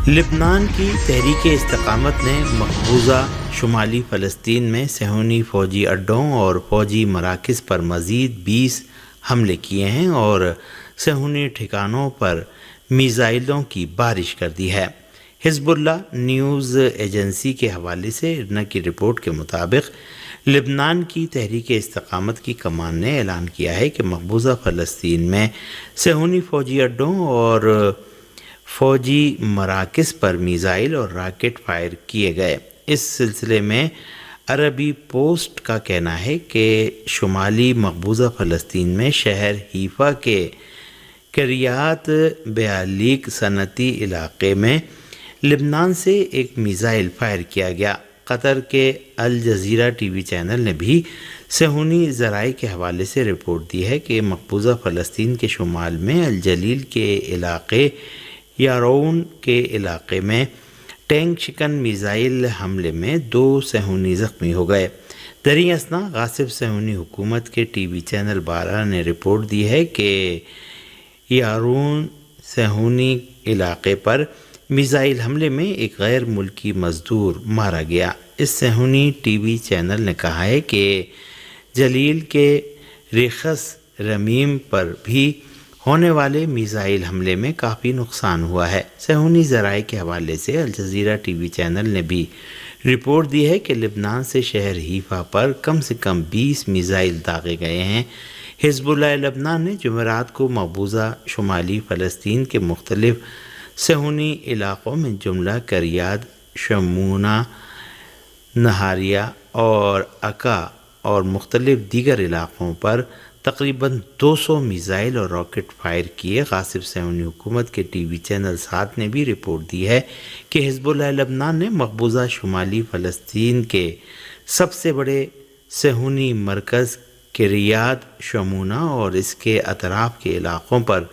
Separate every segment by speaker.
Speaker 1: لبنان کی تحریک استقامت نے مقبوضہ شمالی فلسطین میں صہیونی فوجی اڈوں اور فوجی مراکز پر مزید 20 حملے کیے ہیں اور صہیونی ٹھکانوں پر میزائلوں کی بارش کر دی ہے۔ حزب اللہ نیوز ایجنسی کے حوالے سے ارنا کی رپورٹ کے مطابق لبنان کی تحریک استقامت کی کمان نے اعلان کیا ہے کہ مقبوضہ فلسطین میں صہیونی فوجی اڈوں اور فوجی مراکز پر میزائل اور راکٹ فائر کیے گئے۔ اس سلسلے میں عربی پوسٹ کا کہنا ہے کہ شمالی مقبوضہ فلسطین میں شہر حیفا کے کریات بیالیک صنعتی علاقے میں لبنان سے ایک میزائل فائر کیا گیا۔ قطر کے الجزیرہ ٹی وی چینل نے بھی صہیونی ذرائع کے حوالے سے رپورٹ دی ہے کہ مقبوضہ فلسطین کے شمال میں الجلیل کے علاقے یارون کے علاقے میں ٹینک شکن میزائل حملے میں 2 صہیونی زخمی ہو گئے۔ دریں اثنا غاصب صہیونی حکومت کے ٹی وی چینل 12 نے رپورٹ دی ہے کہ یارون صہیونی علاقے پر میزائل حملے میں ایک غیر ملکی مزدور مارا گیا۔ اس صہیونی ٹی وی چینل نے کہا ہے کہ جلیل کے ریخس رمیم پر بھی ہونے والے میزائل حملے میں کافی نقصان ہوا ہے۔ صہیونی ذرائع کے حوالے سے الجزیرہ ٹی وی چینل نے بھی رپورٹ دی ہے کہ لبنان سے شہر حیفا پر کم سے کم 20 میزائل داغے گئے ہیں۔ حزب اللہ لبنان نے جمعرات کو مقبوضہ شمالی فلسطین کے مختلف صہیونی علاقوں میں جملہ کریات شمونہ، نہاریہ اور عکا اور مختلف دیگر علاقوں پر تقریباً 200 میزائل اور راکٹ فائر کیے۔ غاصب صہیونی حکومت کے ٹی وی چینل 7 نے بھی رپورٹ دی ہے کہ حزب اللہ لبنان نے مقبوضہ شمالی فلسطین کے سب سے بڑے صہیونی مرکز کریات شمونہ اور اس کے اطراف کے علاقوں پر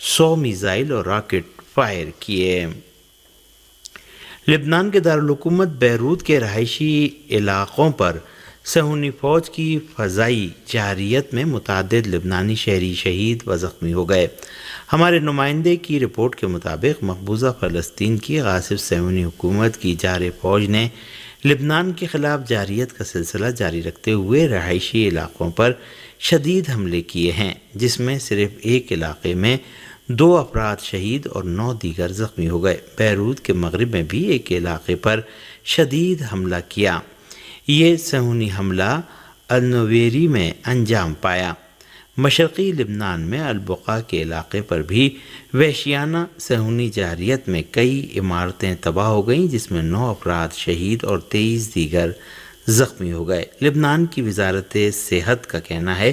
Speaker 1: 100 میزائل اور راکٹ فائر کیے۔ لبنان کے دارالحکومت بیروت کے رہائشی علاقوں پر صہیونی فوج کی فضائی جارحیت میں متعدد لبنانی شہری شہید و زخمی ہو گئے۔ ہمارے نمائندے کی رپورٹ کے مطابق مقبوضہ فلسطین کی غاصب صہیونی حکومت کی جارح فوج نے لبنان کے خلاف جارحیت کا سلسلہ جاری رکھتے ہوئے رہائشی علاقوں پر شدید حملے کیے ہیں، جس میں صرف ایک علاقے میں 2 افراد شہید اور 9 دیگر زخمی ہو گئے۔ بیروت کے مغرب میں بھی ایک علاقے پر شدید حملہ کیا۔ یہ صہیونی حملہ النویری میں انجام پایا۔ مشرقی لبنان میں البقاع کے علاقے پر بھی وحشیانہ صہیونی جارحیت میں کئی عمارتیں تباہ ہو گئیں، جس میں 9 افراد شہید اور 23 دیگر زخمی ہو گئے۔ لبنان کی وزارت صحت کا کہنا ہے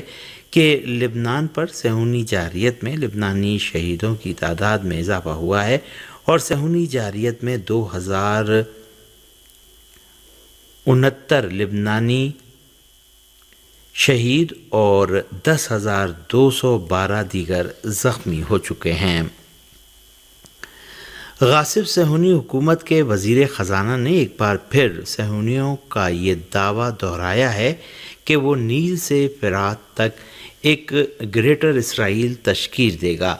Speaker 1: کہ لبنان پر صہیونی جارحیت میں لبنانی شہیدوں کی تعداد میں اضافہ ہوا ہے اور صہیونی جارحیت میں 2069 لبنانی شہید اور 10,212 دیگر زخمی ہو چکے ہیں۔ غاصب صہیونی حکومت کے وزیر خزانہ نے ایک بار پھر صہیونیوں کا یہ دعویٰ دہرایا ہے کہ وہ نیل سے فرات تک ایک گریٹر اسرائیل تشکیل دے گا۔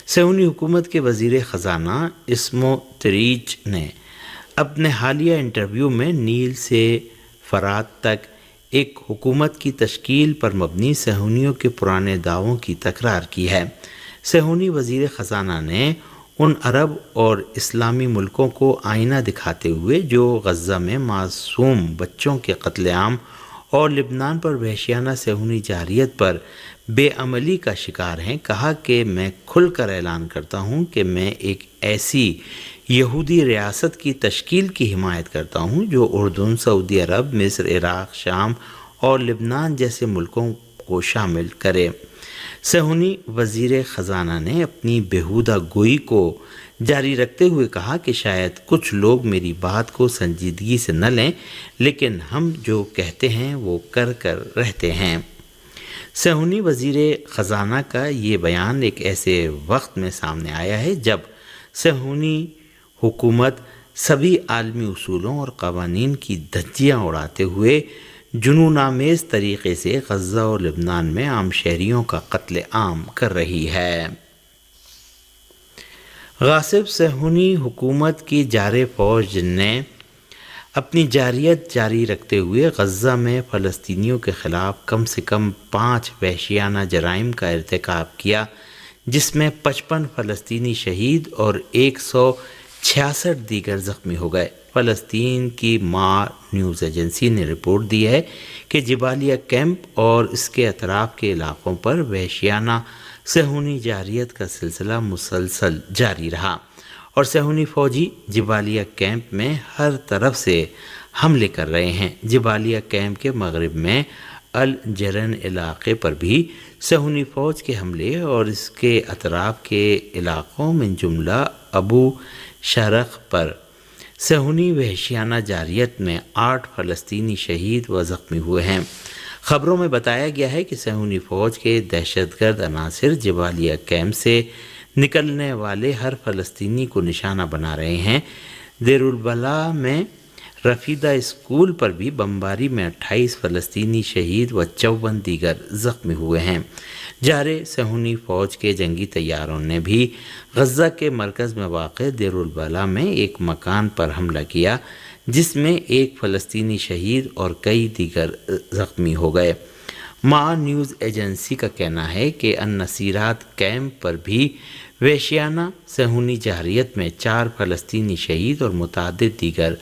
Speaker 1: صہیونی حکومت کے وزیر خزانہ اسمو تریج نے اپنے حالیہ انٹرویو میں نیل سے فرات تک ایک حکومت کی تشکیل پر مبنی صہیونیوں کے پرانے دعووں کی تکرار کی ہے۔ صہیونی وزیر خزانہ نے ان عرب اور اسلامی ملکوں کو آئینہ دکھاتے ہوئے جو غزہ میں معصوم بچوں کے قتل عام اور لبنان پر وحشیانہ صہیونی جارحیت پر بے عملی کا شکار ہیں، کہا کہ میں کھل کر اعلان کرتا ہوں کہ میں ایک ایسی یہودی ریاست کی تشکیل کی حمایت کرتا ہوں جو اردن، سعودی عرب، مصر، عراق، شام اور لبنان جیسے ملکوں کو شامل کرے۔ صہیونی وزیر خزانہ نے اپنی بیہودہ گوئی کو جاری رکھتے ہوئے کہا کہ شاید کچھ لوگ میری بات کو سنجیدگی سے نہ لیں، لیکن ہم جو کہتے ہیں وہ کر رہتے ہیں۔ صہیونی وزیر خزانہ کا یہ بیان ایک ایسے وقت میں سامنے آیا ہے جب صہیونی حکومت سبھی عالمی اصولوں اور قوانین کی دھجیاں اڑاتے ہوئے جنون آمیز طریقے سے غزہ اور لبنان میں عام شہریوں کا قتل عام کر رہی ہے۔ غاصب صہیونی حکومت کی جارح فوج نے اپنی جارحیت جاری رکھتے ہوئے غزہ میں فلسطینیوں کے خلاف کم سے کم 5 وحشیانہ جرائم کا ارتکاب کیا، جس میں 55 فلسطینی شہید اور 166 دیگر زخمی ہو گئے۔ فلسطین کی ماں نیوز ایجنسی نے رپورٹ دی ہے کہ جبالیہ کیمپ اور اس کے اطراف کے علاقوں پر وحشیانہ صہیونی جارحیت کا سلسلہ مسلسل جاری رہا اور صہیونی فوجی جبالیہ کیمپ میں ہر طرف سے حملے کر رہے ہیں۔ جبالیہ کیمپ کے مغرب میں الجرن علاقے پر بھی صہیونی فوج کے حملے اور اس کے اطراف کے علاقوں من جملہ ابو شرق پر صہیونی وحشیانہ جارحیت میں 8 فلسطینی شہید و زخمی ہوئے ہیں۔ خبروں میں بتایا گیا ہے کہ صہیونی فوج کے دہشت گرد عناصر جبالیہ کیمپ سے نکلنے والے ہر فلسطینی کو نشانہ بنا رہے ہیں۔ دیر البلح میں رفیدہ اسکول پر بھی بمباری میں 28 فلسطینی شہید و 54 دیگر زخمی ہوئے ہیں۔ جارح صہیونی فوج کے جنگی طیاروں نے بھی غزہ کے مرکز میں واقع دیر البلح میں ایک مکان پر حملہ کیا، جس میں 1 فلسطینی شہید اور کئی دیگر زخمی ہو گئے۔ ماں نیوز ایجنسی کا کہنا ہے کہ النصیرات کیمپ پر بھی وحشیانہ صہیونی جارحیت میں 4 فلسطینی شہید اور متعدد دیگر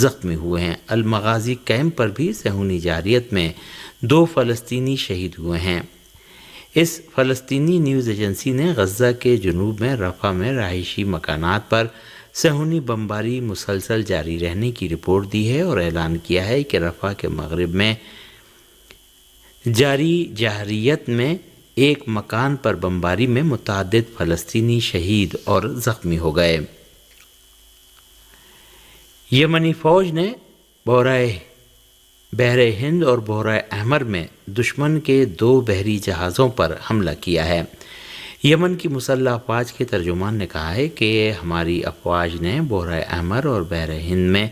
Speaker 1: زخمی ہوئے ہیں۔ المغازی کیمپ پر بھی صہیونی جارحیت میں 2 فلسطینی شہید ہوئے ہیں۔ اس فلسطینی نیوز ایجنسی نے غزہ کے جنوب میں رفح میں رہائشی مکانات پر صہیونی بمباری مسلسل جاری رہنے کی رپورٹ دی ہے اور اعلان کیا ہے کہ رفح کے مغرب میں جاری جارحیت میں ایک مکان پر بمباری میں متعدد فلسطینی شہید اور زخمی ہو گئے۔ یمنی فوج نے بحر ہند اور بحر احمر میں دشمن کے 2 بحری جہازوں پر حملہ کیا ہے۔ یمن کی مسلح افواج کے ترجمان نے کہا ہے کہ ہماری افواج نے بحر احمر اور بحر ہند میں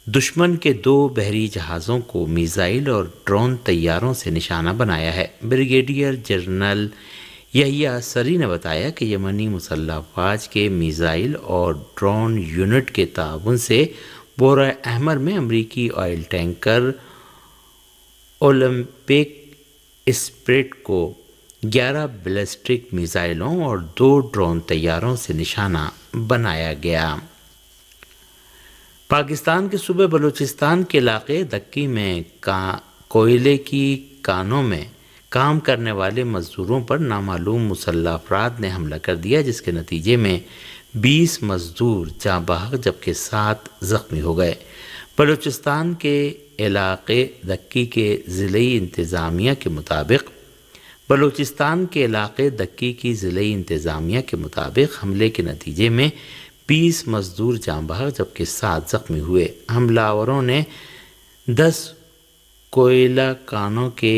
Speaker 1: دشمن کے 2 بحری جہازوں کو میزائل اور ڈرون طیاروں سے نشانہ بنایا ہے۔ بریگیڈیئر جنرل یحییٰ سری نے بتایا کہ یمنی مسلح افواج کے میزائل اور ڈرون یونٹ کے تعاون سے بحر احمر میں امریکی آئل ٹینکر اولمپک اسپرٹ کو 11 بیلسٹک میزائلوں اور 2 ڈرون طیاروں سے نشانہ بنایا گیا۔ پاکستان کے صوبے بلوچستان کے علاقے دکی میں کوئلے کی کانوں میں کام کرنے والے مزدوروں پر نامعلوم مسلح افراد نے حملہ کر دیا، جس کے نتیجے میں 20 مزدور جاں بحق جبکہ 7 زخمی ہو گئے۔ بلوچستان کے علاقے دکی کے ضلعی انتظامیہ کے مطابق حملے کے نتیجے میں 20 مزدور جاں بحق جبکہ 7 زخمی ہوئے۔ حملہ آوروں نے 10 کوئلہ کانوں کے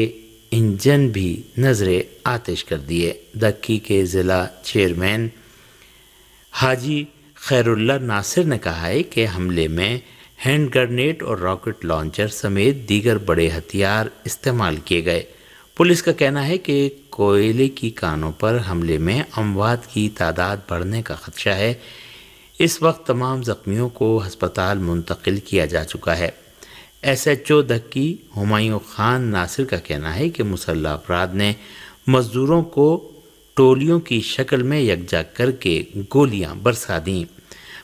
Speaker 1: انجن بھی نذر آتش کر دیے۔ دکی کے ضلع چیئرمین حاجی خیر اللہ ناصر نے کہا ہے کہ حملے میں ہینڈ گرنیڈ اور راکٹ لانچر سمیت دیگر بڑے ہتھیار استعمال کیے گئے۔ پولیس کا کہنا ہے کہ کوئلے کی کانوں پر حملے میں اموات کی تعداد بڑھنے کا خدشہ ہے۔ اس وقت تمام زخمیوں کو ہسپتال منتقل کیا جا چکا ہے۔ ایس ایچ او دکی ہمایوں خان ناصر کا کہنا ہے کہ مسلح افراد نے مزدوروں کو ٹولیوں کی شکل میں یکجا کر کے گولیاں برسا دیں۔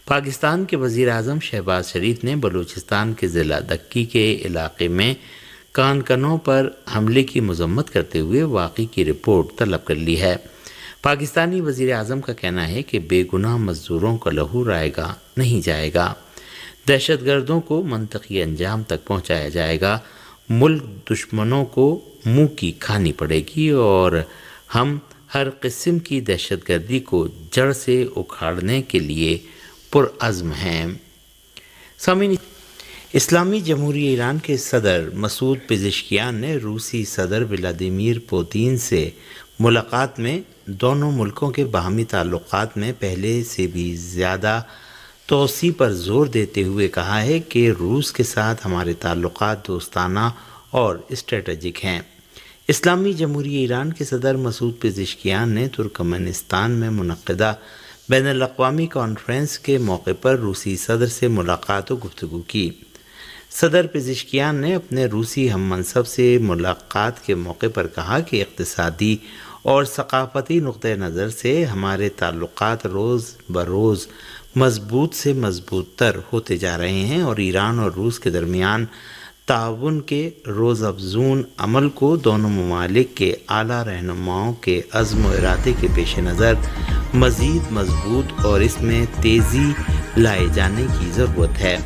Speaker 1: پاکستان کے وزیر اعظم شہباز شریف نے بلوچستان کے ضلع دکی کے علاقے میں کانکنوں پر حملے کی مذمت کرتے ہوئے واقعے کی رپورٹ طلب کر لی ہے۔ پاکستانی وزیر اعظم کا کہنا ہے کہ بے گناہ مزدوروں کا لہو رائگاں نہیں جائے گا، دہشت گردوں کو منطقی انجام تک پہنچایا جائے گا، ملک دشمنوں کو منہ کی کھانی پڑے گی اور ہم ہر قسم کی دہشت گردی کو جڑ سے اکھاڑنے کے لیے پرعزم ہیں۔ سامعین، اسلامی جمہوریہ ایران کے صدر مسعود پزشکیان نے روسی صدر ولادیمیر پوتین سے ملاقات میں دونوں ملکوں کے باہمی تعلقات میں پہلے سے بھی زیادہ توسیع پر زور دیتے ہوئے کہا ہے کہ روس کے ساتھ ہمارے تعلقات دوستانہ اور اسٹریٹجک ہیں۔ اسلامی جمہوریہ ایران کے صدر مسعود پزشکیان نے ترکمانستان میں منعقدہ بین الاقوامی کانفرنس کے موقع پر روسی صدر سے ملاقات و گفتگو کی۔ صدر پزشکیان نے اپنے روسی ہم منصب سے ملاقات کے موقع پر کہا کہ اقتصادی اور ثقافتی نقطہ نظر سے ہمارے تعلقات روز بروز مضبوط سے مضبوط تر ہوتے جا رہے ہیں اور ایران اور روس کے درمیان تعاون کے روز افزون عمل کو دونوں ممالک کے اعلیٰ رہنماؤں کے عزم و ارادے کے پیش نظر مزید مضبوط اور اس میں تیزی لائے جانے کی ضرورت ہے۔